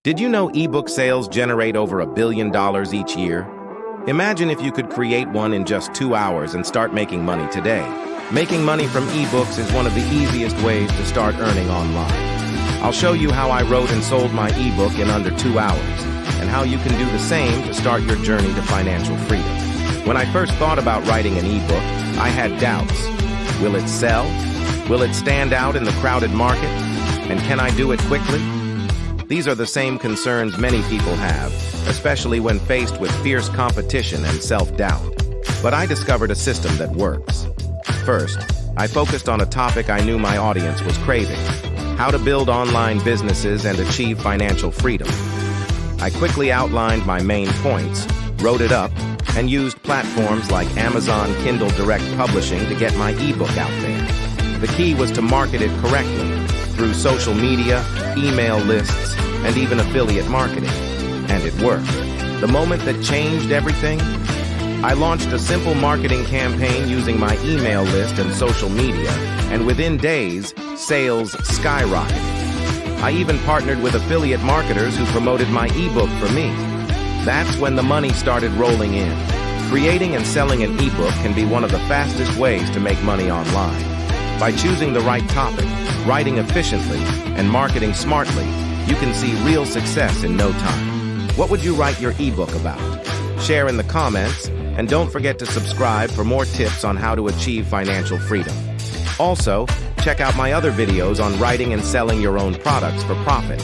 Did you know ebook sales generate over $1 billion each year? Imagine if you could create one in just 2 hours and start making money today. Making money from ebooks is one of the easiest ways to start earning online. I'll show you how I wrote and sold my ebook in under 2 hours, and how you can do the same to start your journey to financial freedom. When I first thought about writing an ebook, I had doubts. Will it sell? Will it stand out in the crowded market? And can I do it quickly? These are the same concerns many people have, especially when faced with fierce competition and self-doubt. But I discovered a system that works. First, I focused on a topic I knew my audience was craving: how to build online businesses and achieve financial freedom. I quickly outlined my main points, wrote it up, and used platforms like Amazon Kindle Direct Publishing to get my ebook out there. The key was to market it correctly through social media, email lists, and even affiliate marketing. And it worked. The moment that changed everything, I launched a simple marketing campaign using my email list and social media, and within days, sales skyrocketed. I even partnered with affiliate marketers who promoted my ebook for me. That's when the money started rolling in. Creating and selling an ebook can be one of the fastest ways to make money online. By choosing the right topic, writing efficiently, and marketing smartly, you can see real success in no time. What would you write your ebook about? Share in the comments, and don't forget to subscribe for more tips on how to achieve financial freedom. Also, check out my other videos on writing and selling your own products for profit.